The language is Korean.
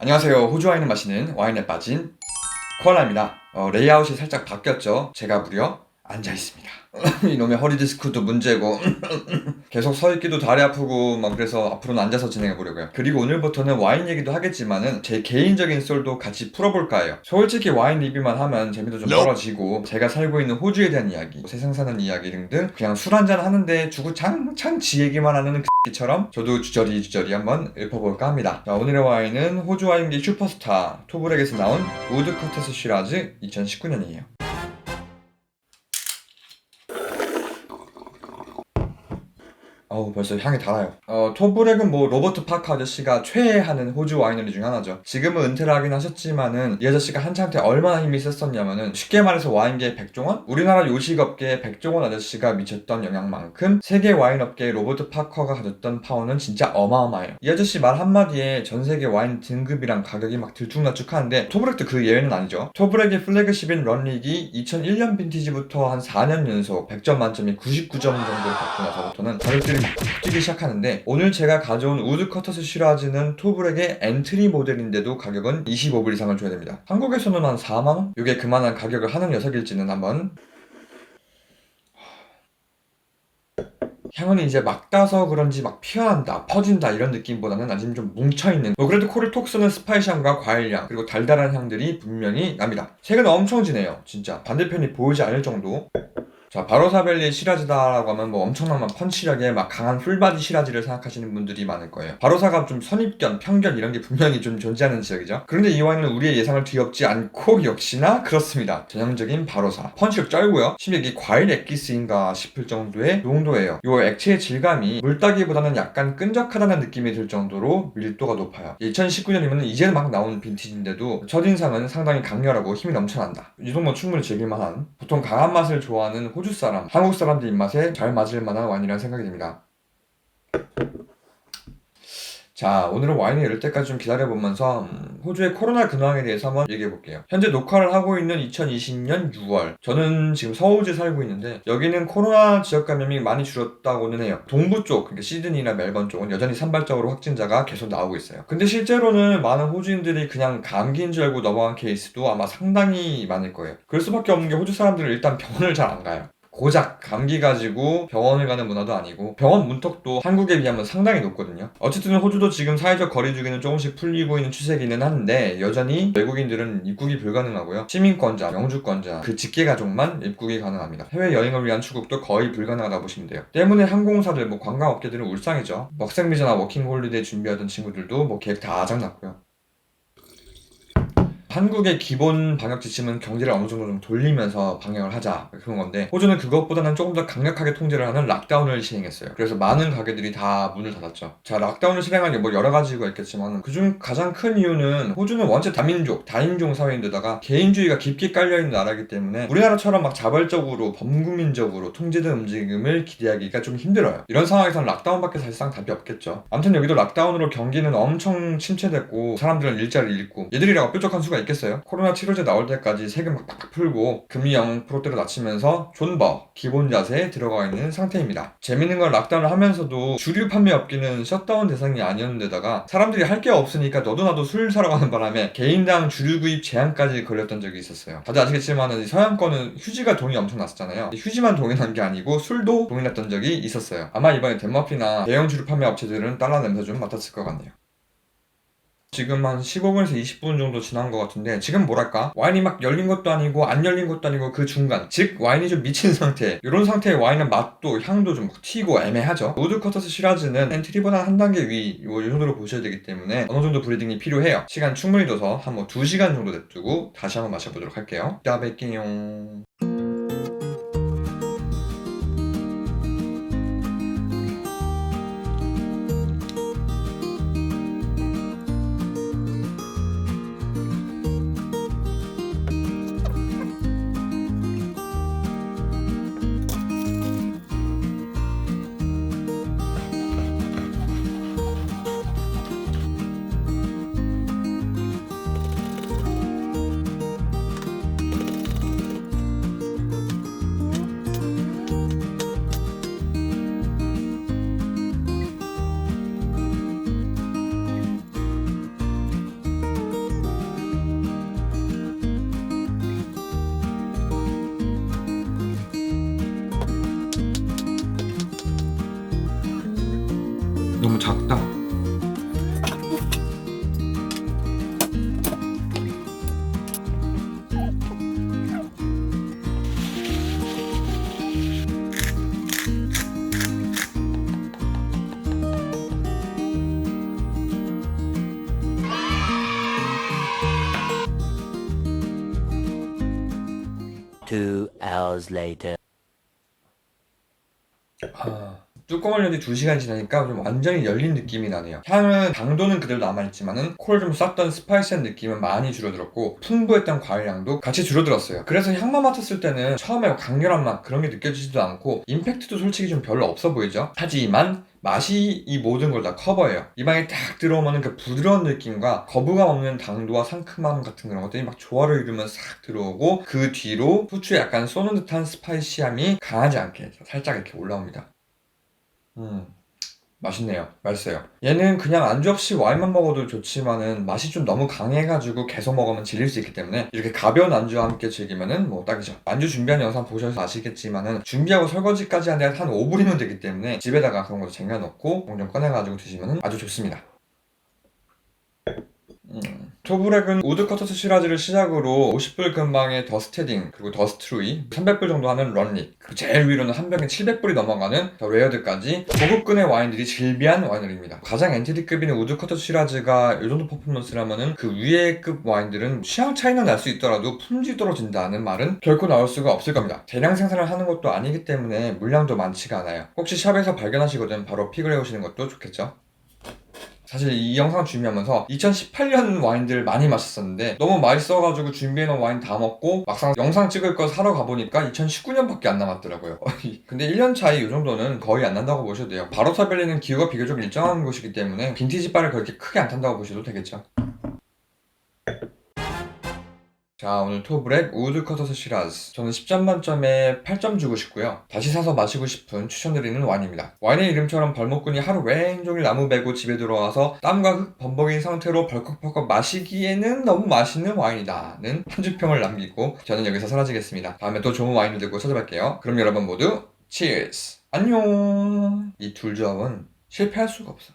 안녕하세요. 호주 와인을 마시는 와인에 빠진 코알라입니다. 레이아웃이 살짝 바뀌었죠. 제가 무려 앉아있습니다. 이놈의 허리 디스크도 문제고 계속 서있기도 다리 아프고 막 그래서 앞으로는 앉아서 진행해보려고요. 그리고 오늘부터는 와인 얘기도 하겠지만은 제 개인적인 썰도 같이 풀어볼까 해요. 솔직히 와인 리뷰만 하면 재미도 좀 떨어지고 제가 살고 있는 호주에 대한 이야기, 세상 사는 이야기 등등 그냥 술 한잔 하는데 주구장창 지 얘기만 하는 처럼 저도 주저리 한번 읊어볼까 합니다. 자, 오늘의 와인은 호주 와인계 슈퍼스타 토브렉에서 나온 우드 커터스 시라즈 2019년이에요. 벌써 향이 달아요. 토브렉은 로버트 파커 아저씨가 최애하는 호주 와이너리 중 하나죠. 지금은 은퇴를 하긴 하셨지만은 이 아저씨가 한창 때 얼마나 힘이 셌었냐면은 쉽게 말해서 와인계의 백종원? 우리나라 요식업계의 백종원 아저씨가 미쳤던 영향만큼 세계 와인업계의 로버트 파커가 가졌던 파워는 진짜 어마어마해요. 이 아저씨 말 한마디에 전 세계 와인 등급이랑 가격이 막 들쭉날쭉하는데 토브렉도 그 예외는 아니죠. 토브렉의 플래그십인 런릭이 2001년 빈티지부터 한 4년 연속 100점 만점이 99점 정도를 받고 나서부터는 가격들이 뛰기 시작하는데 오늘 제가 가져온 우드 커터스 시라즈는 토브렉의 엔트리 모델인데도 가격은 25불 이상을 줘야 됩니다. 한국에서는 한 4만원? 이게 그만한 가격을 하는 녀석일지는 한번 향은 이제 막 따서 그런지 막 피어난다, 퍼진다 이런 느낌보다는 아직 좀 뭉쳐있는 그래도 코를 톡 쏘는 스파이시함과 과일향 그리고 달달한 향들이 분명히 납니다. 색은 엄청 진해요. 진짜 반대편이 보이지 않을 정도. 자, 바로사밸리의 시라즈다라고 하면 엄청난 펀치력의 강한 풀바디 시라즈를 생각하시는 분들이 많을 거예요. 바로사가 좀 선입견, 편견 이런 게 분명히 좀 존재하는 지역이죠. 그런데 이 와인은 우리의 예상을 뒤엎지 않고 역시나 그렇습니다. 전형적인 바로사. 펀치력 쩔고요. 심지어 이게 과일 엑기스인가 싶을 정도의 농도예요. 이 액체의 질감이 물따기보다는 약간 끈적하다는 느낌이 들 정도로 밀도가 높아요. 2019년이면 이제 막 나온 빈티지인데도 첫인상은 상당히 강렬하고 힘이 넘쳐난다. 이 정도면 충분히 즐길만한, 보통 강한 맛을 좋아하는 호주 사람, 한국 사람들 입맛에 잘 맞을 만한 와인이라는 생각이 듭니다. 자, 오늘은 와인을 열 때까지 좀 기다려보면서 호주의 코로나 근황에 대해서 한번 얘기해볼게요. 현재 녹화를 하고 있는 2020년 6월 저는 지금 서울주에 살고 있는데 여기는 코로나 지역 감염이 많이 줄었다고는 해요. 동부 쪽, 그러니까 시드니나 멜번 쪽은 여전히 산발적으로 확진자가 계속 나오고 있어요. 근데 실제로는 많은 호주인들이 그냥 감기인 줄 알고 넘어간 케이스도 아마 상당히 많을 거예요. 그럴 수밖에 없는 게 호주 사람들은 일단 병원을 잘 안 가요. 고작 감기 가지고 병원을 가는 문화도 아니고 병원 문턱도 한국에 비하면 상당히 높거든요. 어쨌든 호주도 지금 사회적 거리두기는 조금씩 풀리고 있는 추세기는 한데 여전히 외국인들은 입국이 불가능하고요. 시민권자, 영주권자, 그 직계가족만 입국이 가능합니다. 해외여행을 위한 출국도 거의 불가능하다 보시면 돼요. 때문에 항공사들, 관광업계들은 울상이죠. 학생비자나 워킹홀리데이 준비하던 친구들도 계획 다 아작났고요. 한국의 기본 방역 지침은 경제를 어느 정도 좀 돌리면서 방역을 하자 그런 건데 호주는 그것보다는 조금 더 강력하게 통제를 하는 락다운을 시행했어요. 그래서 많은 가게들이 다 문을 닫았죠. 자, 락다운을 실행한 게 여러 가지가 있겠지만 그중 가장 큰 이유는 호주는 원체 다인종 사회인데다가 개인주의가 깊게 깔려있는 나라이기 때문에 우리나라처럼 자발적으로 범국민적으로 통제된 움직임을 기대하기가 좀 힘들어요. 이런 상황에서는 락다운밖에 사실상 답이 없겠죠. 아무튼 여기도 락다운으로 경기는 엄청 침체됐고 사람들은 일자리를 잃고 얘들이라고 뾰족한 수가 있겠어요? 코로나 치료제 나올 때까지 세금 팍팍 풀고 금리 0%대로 낮추면서 존버, 기본 자세에 들어가 있는 상태입니다. 재밌는 건 락다운을 하면서도 주류 판매 업계는 셧다운 대상이 아니었는데다가 사람들이 할 게 없으니까 너도 나도 술 사러 가는 바람에 개인당 주류 구입 제한까지 걸렸던 적이 있었어요. 다들 아시겠지만 서양권은 휴지가 동이 엄청 났었잖아요. 휴지만 동이 난 게 아니고 술도 동이 났던 적이 있었어요. 아마 이번에 덴마피나 대형 주류 판매 업체들은 따라내면서 좀 맡았을 것 같네요. 지금 한 15분에서 20분 정도 지난 것 같은데 지금 와인이 막 열린 것도 아니고 안 열린 것도 아니고 그 중간, 즉 와인이 좀 미친 상태. 이런 상태의 와인은 맛도 향도 좀 튀고 애매하죠. 우드 커터스 시라즈는 엔트리보다 한 단계 위 이 정도로 보셔야 되기 때문에 어느 정도 브리딩이 필요해요. 시간 충분히 둬서 한 2시간 정도 냅두고 다시 한번 마셔보도록 할게요. 이따 뵐게요. 너무 작다. Two hours later. 뚜껑을 열지 2시간 지나니까 좀 완전히 열린 느낌이 나네요. 향은 당도는 그대로 남아있지만은 코를 좀 쐈던 스파이시한 느낌은 많이 줄어들었고 풍부했던 과일향도 같이 줄어들었어요. 그래서 향만 맡았을 때는 처음에 강렬한 맛 그런 게 느껴지지도 않고 임팩트도 솔직히 좀 별로 없어 보이죠? 하지만 맛이 이 모든 걸 다 커버해요. 입안에 딱 들어오면 그 부드러운 느낌과 거부감 없는 당도와 상큼함 같은 그런 것들이 막 조화를 이루면 싹 들어오고 그 뒤로 후추에 약간 쏘는 듯한 스파이시함이 강하지 않게 살짝 이렇게 올라옵니다. 맛있네요. 맛있어요. 얘는 그냥 안주 없이 와인만 먹어도 좋지만은 맛이 좀 너무 강해가지고 계속 먹으면 질릴 수 있기 때문에 이렇게 가벼운 안주와 함께 즐기면은 뭐 딱이죠. 안주 준비한 영상 보셔서 아시겠지만은 준비하고 설거지까지 하는데 한 5분이면 되기 때문에 집에다가 그런 거 쟁여놓고 공좀 꺼내가지고 드시면은 아주 좋습니다. 토브렉은 우드커터스 시라즈를 시작으로 50불 근방의 더스테딩 그리고 더스트루이 300불 정도 하는 런리 그리고 제일 위로는 한 병에 700불이 넘어가는 더 레어드까지 고급군의 와인들이 즐비한 와이너리입니다. 가장 엔티리급인 우드커터스 시라즈가 이 정도 퍼포먼스라면은 그 위의 급 와인들은 취향 차이는 날 수 있더라도 품질 떨어진다는 말은 결코 나올 수가 없을 겁니다. 대량 생산을 하는 것도 아니기 때문에 물량도 많지가 않아요. 혹시 샵에서 발견하시거든 바로 픽을 해오시는 것도 좋겠죠. 사실 이 영상 준비하면서 2018년 와인들 많이 마셨었는데 너무 맛있어가지고 준비해놓은 와인 다 먹고 막상 영상 찍을 거 사러 가보니까 2019년밖에 안 남았더라고요. 근데 1년 차이 이 정도는 거의 안 난다고 보셔도 돼요. 바로타벨리는 기후가 비교적 일정한 곳이기 때문에 빈티지 바를 그렇게 크게 안 탄다고 보셔도 되겠죠. 자, 오늘 토브렉 우드커터스 시라즈 저는 10점 만점에 8점 주고 싶고요. 다시 사서 마시고 싶은 추천드리는 와인입니다. 와인의 이름처럼 벌목꾼이 하루 왼종일 나무 베고 집에 들어와서 땀과 흙 범벅인 상태로 벌컥벌컥 마시기에는 너무 맛있는 와인이다는 한 주평을 남기고 저는 여기서 사라지겠습니다. 다음에 또 좋은 와인을 들고 찾아뵐게요. 그럼 여러분 모두 치얼스! 안녕! 이 둘 조합은 실패할 수가 없어.